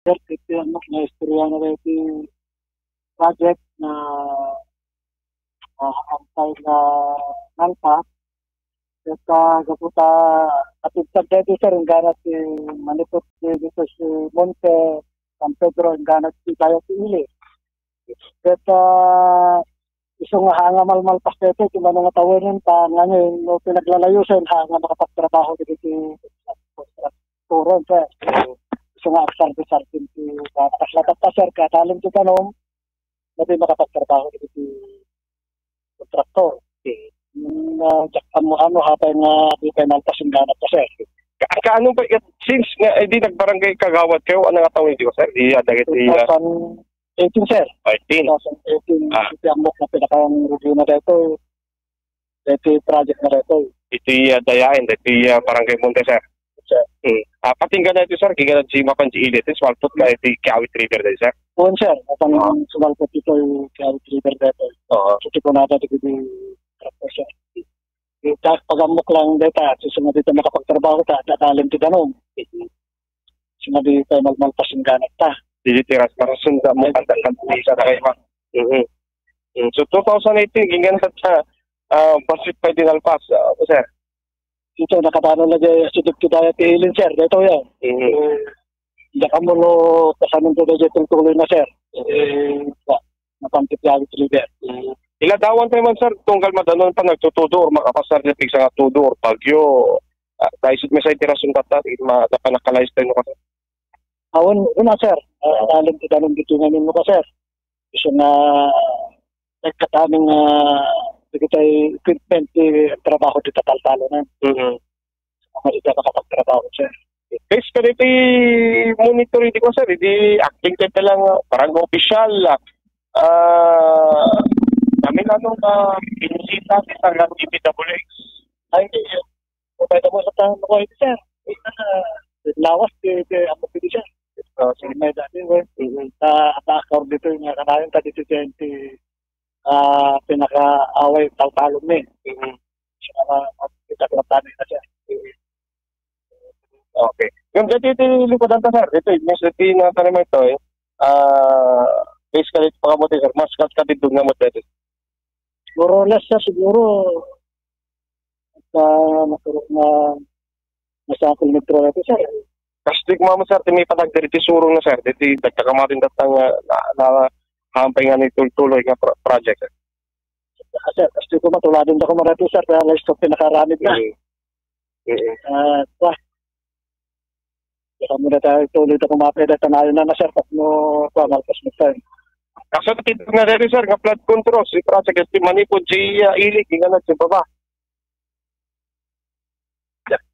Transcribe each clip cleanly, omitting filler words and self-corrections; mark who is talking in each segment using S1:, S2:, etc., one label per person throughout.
S1: Sir, ito yung na-istorya na rin yung project na antay na nalpa. At kaputa atupag dito sir, ang ganat si Manipot dito si Monte, San Pedro, ang ganat si Kaya Pili. At isang hanga malmalpas dito, kung ano nga tawanin pa, ngayon, no, pinaglalayusin, hanga makapagtrabaho dito si Turon, sir. Isang aksar-bisartin si nakaslatat pa, sir, katalim si Kanom, na makapagtrabaho dito si kontraktor. Jakpan mo ano, hapay nga di kayo nalpasin ganap pa, sir.
S2: Kaano ba, since nga, di nagbarangay kagawad kayo, ano nga tawag dito, sir? Di adagit di...
S1: 2018, sir.
S2: 18.
S1: 2018, ito yung amok na pinakang review na dito. Ito yung project na dito.
S2: Ito yung dayain, ito yung barangay Monte, sir.
S1: Sir.
S2: Patinggan na ito, sir, kiganat si Mapan si Ilit, swalpot ka ito yung Kiawit River dito, sir.
S1: Oo, sir. Matang sumalpot ito yung Kiawit River dito. Suti ko na dito yung traktor, sir. Kahit pag-amok lang dito, susunod dito makapagtrabaho ta, datalim ti Danom. Sunod dito magmalpasin ganap ta.
S2: Ditiras para sunda mo kanisa na kayo. So 2018 giganat sa basit pa dinalpas, sir.
S1: Ito nakatano lagi sidip kita ti Hilin, sir. Dito yan. Diyan mo no kasanin to dito tuloy na, sir. Napampit Kiawit River.
S2: Iladawan tayo man, sir, tunggal madanon pa nagtutudor, makapasar na tig sa tudor, pagyo, dahil may sa itirasyon kata, madapanakalayas tayo no kasi.
S1: Una, sir, alam kita nung gitunganin mo ka, sir. Gusto na nagkataming tayo equipment trabaho dito taltalo na. Dito nakapagtrabaho, sir.
S2: Guys, pero ito monitor, hindi ko, sir, hindi acting tayo lang, parang official, kami na nung pinisita sa lang DPWX.
S1: Ay, hindi. Pwede mo sa tanong ko ito, sir. Lawas, ang mapili, sir. So, may dati, na-account dito yung kanayon tadi si Jenti pinaka-away taltalong ni. So, kita tanong na siya.
S2: Okay. Yung dati ito likodan ta, sir. Ito, yung dati na tanong ito, base ka dito pakamote, sir. Mas katidog na mo dito.
S1: Siguro less, sir. Siguro maturok na nasa kilometro ito, sir.
S2: Kastig mo sir, may patagdiriti surong na, sir. Diti dagkakamatin datang hampay nga ni tuloy nga project, sir.
S1: Sir, kastig ko matuladin ako marati, sir. Kaya alas ito pinakaramid na. Kaya muna tayo tuloy ito kumapit at tanayon na, sir. Pag mo malpas mo, sir.
S2: Kaso dito nga rin, sir, nga flood control, si project, si Manipod, si Ilig, nga na, si Baba.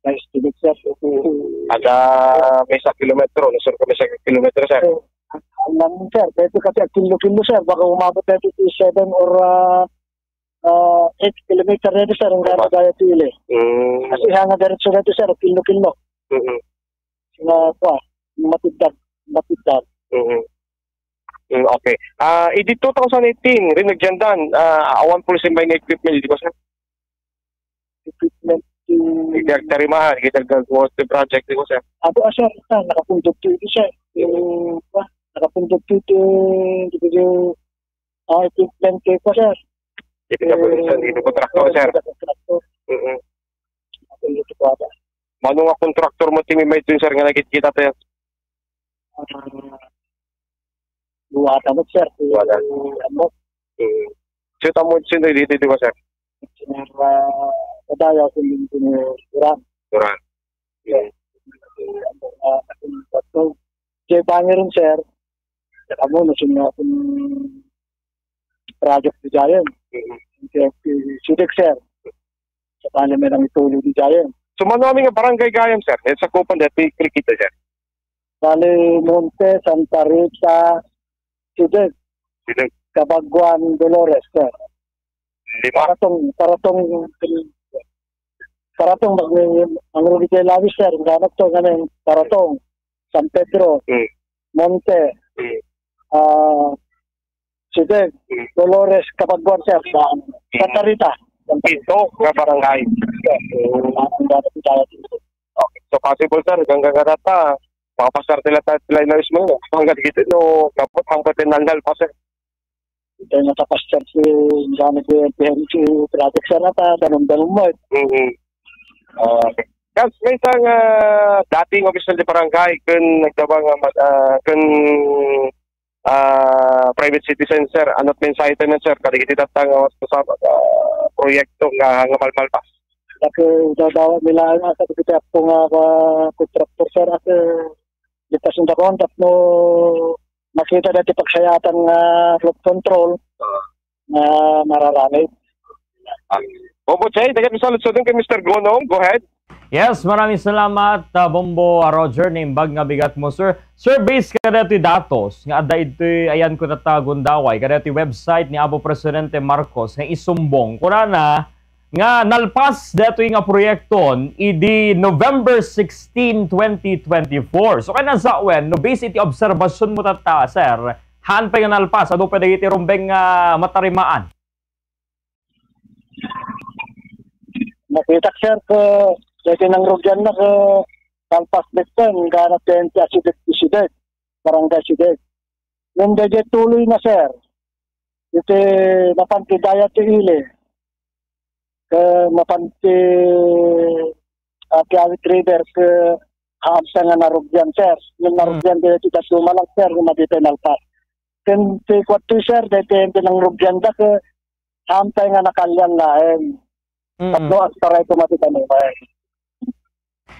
S1: Nice to meet, sir.
S2: Ada may sa kilometro, no, sir, kami sa kilometro, sir.
S1: Alam, sir, dito kasi kilo-kilo, sir. Baka umabot dito to 7 or 8 kilometer dito, sir, ang gano'n gaya tili. Kasi hanga diretso dito, sir, kilo-kilo. Matidad.
S2: Okay. Idi 2018, rin nagjandan, awan po si may equipment, di ba, sir?
S1: Equipment.
S2: Tarimahan, kita gagawa sa project, di ba, sir?
S1: Sir, nakapundog dito, sir. Nakapundog dito, equipment ko, sir.
S2: Dito kontraktor, sir. Mano nga kontraktor mo, timi may ito, sir, nga nakikita tayo?
S1: Luwata mo, sir.
S2: Luwata. Sita mo, sino dito, di ba, sir?
S1: Kadaya ko yung Duran. Kaya bangin rin, sir. Kamu, nasin nga akong project di Giant. Sudik, sir. Sa panamin ang ituloy di Giant.
S2: So, manami nga barangay Gayam, sir. Sa Kupan, dati klikita, sir.
S1: Bali, Monte, Santa Rita, Sudik. Cabaguan, Dolores, sir. Paratong ang Rubicay Lavis, sir. Ganap to ngayon. Paratong, San Pedro, Monte, Sudig, Dolores, Cabaguan, sir. Santa Rita.
S2: Ito, nga barangay. Okay. So, possible, sir. Hanggang garata, makapasar nila tayo mo hanggang dito no kapot hanggang tinangal pa sir.
S1: Ito yung natapasar si gamit yung PNC project sir ata, tanong-tanong mo.
S2: Okay. Kasi may isang dating official de barangay kung nagdabang private citizen sir, ano't mensahe na sir, kaligit itatang sa proyekto nga malmalpas.
S1: Tapi daw nila sa kita po nga contractor sir at litas ng kontak no makita dati pagsayatan nga flood control na mararami.
S2: Bombo Chay, dagat misalud-sudin kay Mr. Gonong, go ahead.
S3: Yes, maraming salamat Bombo Roger, naimbag nga bigat mo sir. Sir, base kada ito'y datos nga ada ito'y ayan ko natagundaway kada ito'y website ni Abo Presidente Marcos nga isumbong kunana nga nalpas dato'y nga proyekton idi November 16, 2024. So kaya sa when no base iti obserbasyon mo tata sir, haan pa nga nalpas ado pwede iti rumbeng matarimaan.
S1: Nakita sir ko dati nang rugyan na ko kalpas beton ganap din si asidek barangay sidek. Nung dati tuloy na sir, iti napantidaya ti ile ke mapanti Piawit River ke haamsa nga narugyan sir. Yung narugyan dati ta sumalang sir kung mabitay nalpas. Ken ti kwatto sir dati nang rugyan da ke haamtay nga nakalyan laeng. Tatlo at taray kumatitan mo.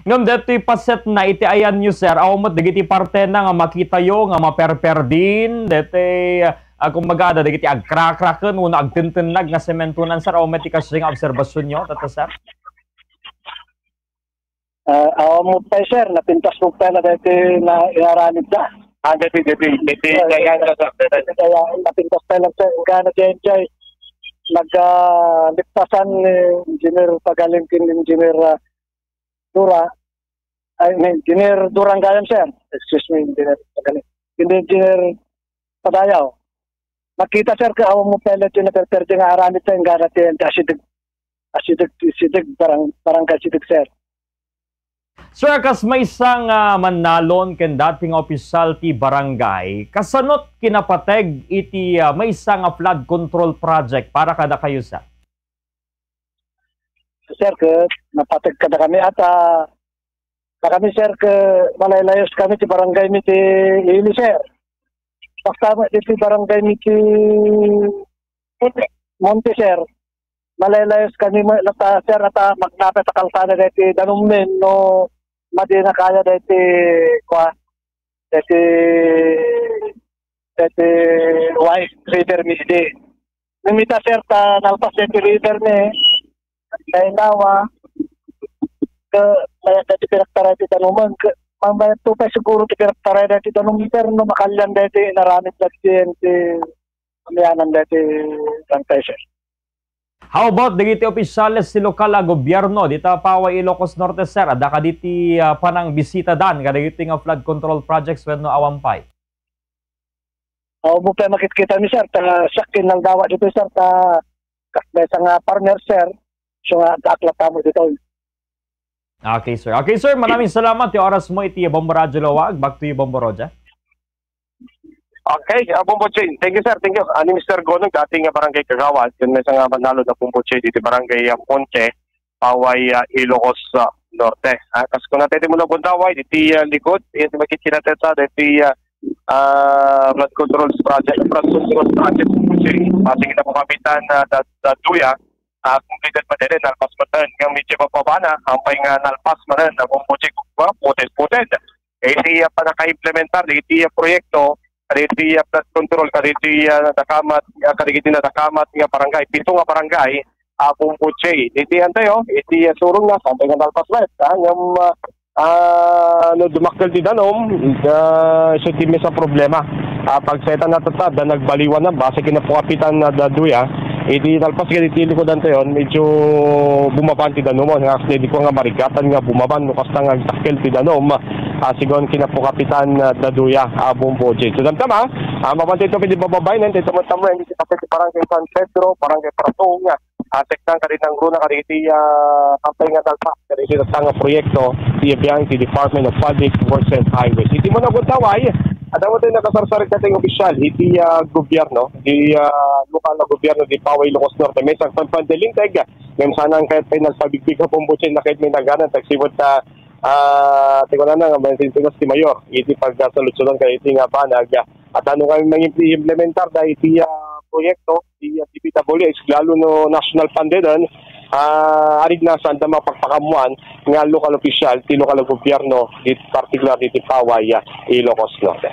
S3: Ngam deto'y paset na iti ayan nyo sir, awamot dagiti parte na nga makita yo nga maperper din, deto'y kumbaga dagiti agkrak-kraken, una agtintinag nga sementunan sir, awamot iti kasi nga obserbasyon nyo, tata sir?
S1: Awamot tayo sir, napintas mo pa na dati na inaranid na.
S2: Dati kaya
S1: napintas tayo lang sir, gana di-enjoy. Nagligtasan ni Engineer Pagalimkin, Engineer Engineer Durangayan sir. Excuse me, Engineer Pagalimkin. Engineer Padayaw. Makita sir ka awang mo pelet yung naperperde nga aramit sa yung ganat yung asidig barangay sidig sir.
S3: Sir, kas may isang manalon ken dating opisyal ti barangay, kasanot kinapateg iti may isang flood control project para kada kayo sa?
S1: Sir, napateg kada kami at kami sir, malaylayos kami ti barangay mi ti Ili sir. Basta ti barangay mi ti Monte sir. Malaylayos kami lata sir at magnapit sa kalsada dati danumin no madi na kaya dati white river misdi. Nimita sir ta nalpas dati river ni kaya nawa ke maya dati pinagtaray ti danuman mamaya tupay siguro ti pinagtaray dati danuman sir no makalyan dati naramit dati ti kamiyanan dati rangtay sir.
S3: How about dagiti opisyales si lokal gobyerno dita Paway Ilocos Norte sir, ada ka diti panang bisita dan kadagiti nga flood control projects wenno awampay.
S1: Mo pa makikita ni sir ta sakin nang dawa dito sir ta kasbay nga partner sir so nga aklat mo dito.
S3: Okay sir, maraming salamat ti oras mo iti Bombo Radyo Lawag. Back to you Bombo Roja.
S2: Okay, Bombo Chay. Thank you, sir. Thank you. Ani Mr. Gonong, dating barangay Kagawad. Yun may isang manalo na Bombo Chay dito barangay Ponce, Paway, Ilocos Norte. Kasi kung natin mo na bundaway, dito likod, yung makikita natin sa dito flood control project, Bombo Chay. Pasing na pamapitan na Duya, completed pa din, nalpas pa din. Yung medyo papabana, ang pay nga nalpas pa din, na Bombo Chay, puted. Iti pa naka-implementar, iti proyekto, kaditi flood control, kaditi nakamat nga barangay, 7 nga barangay, Bombo Chay. Iti antayo, iti surong nga, sampay nga nalpas wet, yung dumakdal di danom, siya timi sa problema. Pagseta na tatad, nagbaliwan na, base kinapukapitan na daduya, iti nalpas ka diti ko dante yon, medyo bumaban ti danom, hindi ko nga marigatan nga bumaban, nukas na nga takil ti danom, sigon kinapukapitan daduya, Bombo Chay. So tama, mapantay ito pwede bababay, nanti tamo-tamo, hindi kapit parang kay San Pedro, parang kay Pratong, sektan kaditang gruna kaditi kampay nga talpa kaditi tanga proyekto ti biyang ti Department of Public Works and Highways. Iti mo na gundaway adaw tayo nakasarsar kating opisyal iti gobyerno di lokal na gobyerno di Paway Ilocos Norte may sagpanpandeling tayga ngem sana kahit may nagpabigbig ka pumbusin na kahit may naganan tagsibot ta tingnan na nga may sintinos ti Mayor iti pagkasalut-sulon kay iti nga banag at ano kami mag-implementar da iti proyekto di DPWH lalo no national funded arid na saan na mapagpakamuan nga lokal opisyal ti lokal gobyerno di particular diti Paway Ilocos Norte.